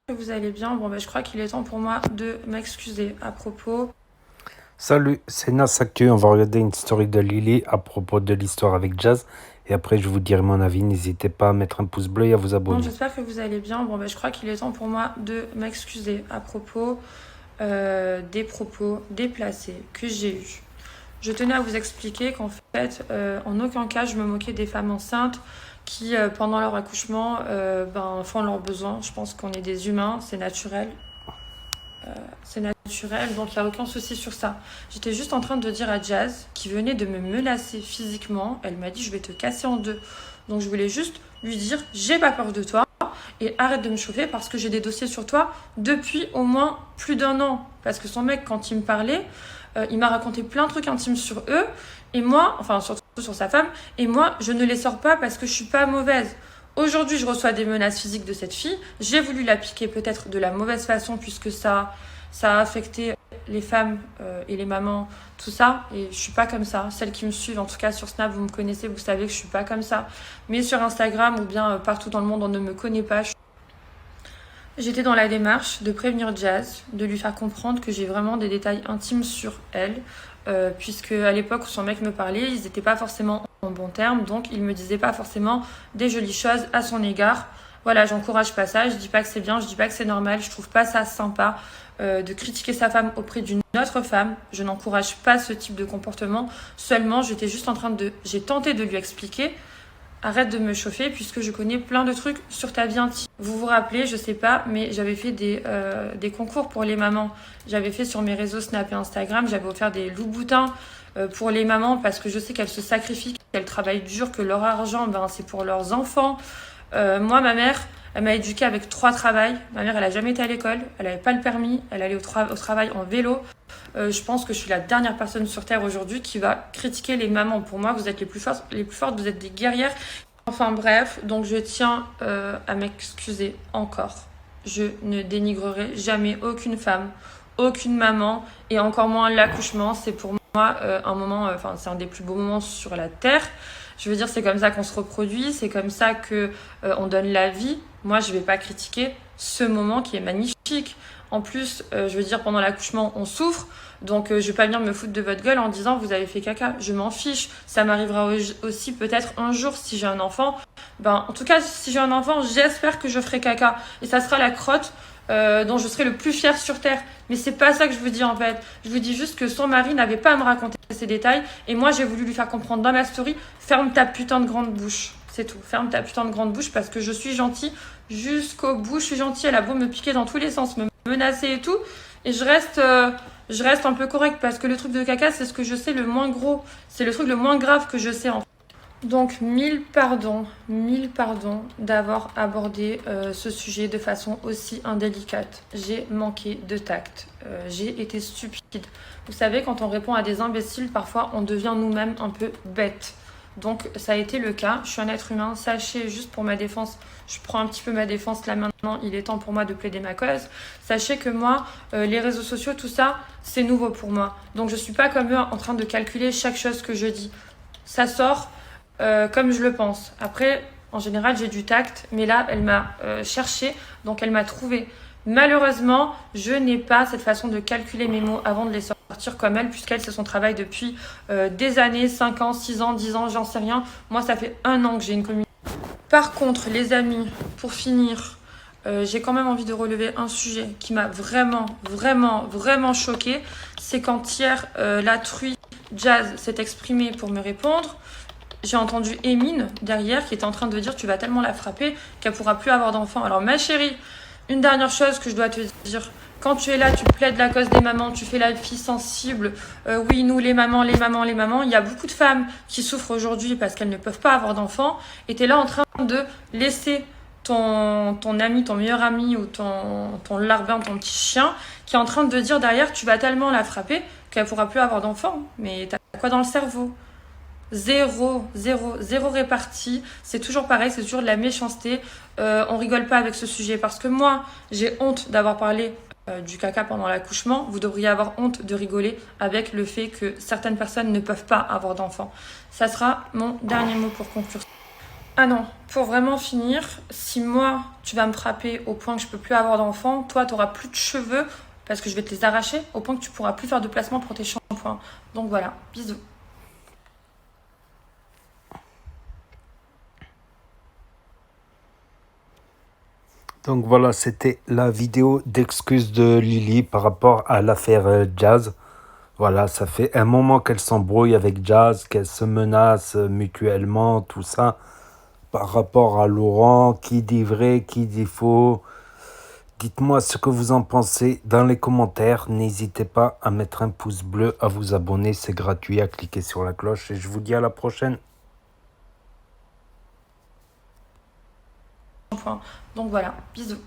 Que vous allez bien. Bon, je crois qu'il est temps pour moi de m'excuser à propos. Salut, c'est Nas Actu. On va regarder une story de Lily à propos de l'histoire avec Jazz. Et après, je vous dirai mon avis. N'hésitez pas à mettre un pouce bleu et à vous Bon, abonner. j'espère que vous allez bien. Bon, je crois qu'il est temps pour moi de m'excuser à propos des propos déplacés que j'ai eus. Je tenais à vous expliquer qu'en fait, en aucun cas, je me moquais des femmes enceintes qui, pendant leur accouchement, font leurs besoins. Je pense qu'on est des humains, c'est naturel. Donc il n'y a aucun souci sur ça. J'étais juste en train de dire à Jazz, qui venait de me menacer physiquement, elle m'a dit je vais te casser en deux. Donc je voulais juste lui dire j'ai pas peur de toi et arrête de me chauffer parce que j'ai des dossiers sur toi depuis au moins plus d'1 an. Parce que son mec, quand il me parlait, il m'a raconté plein de trucs intimes sur eux et moi, enfin surtout sur sa femme, et moi je ne les sors pas parce que je suis pas mauvaise. Aujourd'hui, je reçois des menaces physiques de cette fille. J'ai voulu l'appliquer peut-être de la mauvaise façon puisque ça a affecté les femmes et les mamans, tout ça. Et je suis pas comme ça. Celles qui me suivent, en tout cas sur Snap, vous me connaissez, vous savez que je suis pas comme ça. Mais sur Instagram ou bien partout dans le monde, on ne me connaît pas. J'étais dans la démarche de prévenir Jazz, de lui faire comprendre que j'ai vraiment des détails intimes sur elle, puisque à l'époque où son mec me parlait, ils n'étaient pas forcément en bons termes, donc il me disait pas forcément des jolies choses à son égard. Voilà, j'encourage pas ça, je dis pas que c'est bien, je dis pas que c'est normal, je trouve pas ça sympa de critiquer sa femme auprès d'une autre femme. Je n'encourage pas ce type de comportement. Seulement, j'ai tenté de lui expliquer. Arrête de me chauffer puisque je connais plein de trucs sur ta vie intime. Vous vous rappelez, je sais pas, mais j'avais fait des concours pour les mamans. J'avais fait sur mes réseaux Snap et Instagram, j'avais offert des loups-boutins pour les mamans parce que je sais qu'elles se sacrifient, qu'elles travaillent dur, que leur argent, c'est pour leurs enfants. Moi, ma mère, elle m'a éduquée avec 3 travails. Ma mère, elle a jamais été à l'école, elle n'avait pas le permis, elle allait au travail en vélo. Je pense que je suis la dernière personne sur Terre aujourd'hui qui va critiquer les mamans. Pour moi, vous êtes les plus fortes, vous êtes des guerrières. Enfin bref, donc je tiens à m'excuser encore. Je ne dénigrerai jamais aucune femme, aucune maman, et encore moins l'accouchement. C'est pour moi un moment, c'est un des plus beaux moments sur la Terre. Je veux dire, c'est comme ça qu'on se reproduit, c'est comme ça que on donne la vie. Moi, je vais pas critiquer ce moment qui est magnifique. En plus, je veux dire, pendant l'accouchement, on souffre. Donc, je vais pas venir me foutre de votre gueule en disant vous avez fait caca. Je m'en fiche. Ça m'arrivera aussi peut-être un jour si j'ai un enfant. En tout cas, si j'ai un enfant, j'espère que je ferai caca. Et ça sera la crotte dont je serai le plus fière sur Terre. Mais c'est pas ça que je vous dis en fait. Je vous dis juste que son mari n'avait pas à me raconter ces détails. Et moi, j'ai voulu lui faire comprendre dans ma story ferme ta putain de grande bouche. C'est tout. Ferme ta putain de grande bouche parce que je suis gentille jusqu'au bout. Je suis gentille. Elle a beau me piquer dans tous les sens, me menacer et tout. Et je reste un peu correcte parce que le truc de caca, c'est ce que je sais le moins gros. C'est le truc le moins grave que je sais en fait. Donc, mille pardons d'avoir abordé ce sujet de façon aussi indélicate. J'ai manqué de tact. J'ai été stupide. Vous savez, quand on répond à des imbéciles, parfois on devient nous-mêmes un peu bêtes. Donc, ça a été le cas. Je suis un être humain. Sachez, juste pour ma défense, je prends un petit peu ma défense là maintenant. Il est temps pour moi de plaider ma cause. Sachez que moi, les réseaux sociaux, tout ça, c'est nouveau pour moi. Donc, je suis pas comme eux en train de calculer chaque chose que je dis. Ça sort comme je le pense. Après, en général, j'ai du tact, mais là, elle m'a cherché, donc elle m'a trouvé. Malheureusement, je n'ai pas cette façon de calculer mes mots avant de les sortir comme elle, puisqu'elle, c'est son travail depuis des années, 5 ans, 6 ans, 10 ans, j'en sais rien. Moi, ça fait 1 an que j'ai une communauté. Par contre, les amis, pour finir, j'ai quand même envie de relever un sujet qui m'a vraiment choquée. C'est quand hier, la truie Jazz s'est exprimée pour me répondre. J'ai entendu Emine derrière qui était en train de dire tu vas tellement la frapper qu'elle pourra plus avoir d'enfant. Alors ma chérie, une dernière chose que je dois te dire. Quand tu es là, tu plaides la cause des mamans, tu fais la fille sensible. Oui, nous les mamans. Il y a beaucoup de femmes qui souffrent aujourd'hui parce qu'elles ne peuvent pas avoir d'enfants. Et tu es là en train de laisser ton ami, ton meilleur ami ou ton larbin, ton petit chien, qui est en train de dire derrière tu vas tellement la frapper qu'elle pourra plus avoir d'enfants. Mais t'as quoi dans le cerveau ? Zéro réparti. C'est toujours pareil, c'est toujours de la méchanceté. On rigole pas avec ce sujet parce que moi, j'ai honte d'avoir parlé du caca pendant l'accouchement. Vous devriez avoir honte de rigoler avec le fait que certaines personnes ne peuvent pas avoir d'enfants. Ça sera mon dernier mot pour conclure. Ah non, pour vraiment finir, si moi, tu vas me frapper au point que je peux plus avoir d'enfants, toi, tu auras plus de cheveux parce que je vais te les arracher au point que tu pourras plus faire de placement pour tes shampoings. Donc voilà, bisous. Donc voilà, c'était la vidéo d'excuses de Lily par rapport à l'affaire Jazz. Voilà, ça fait un moment qu'elle s'embrouille avec Jazz, qu'elle se menace mutuellement, tout ça. Par rapport à Laurent, qui dit vrai, qui dit faux. Dites-moi ce que vous en pensez dans les commentaires. N'hésitez pas à mettre un pouce bleu, à vous abonner, c'est gratuit, à cliquer sur la cloche. Et je vous dis à la prochaine. Donc voilà, bisous.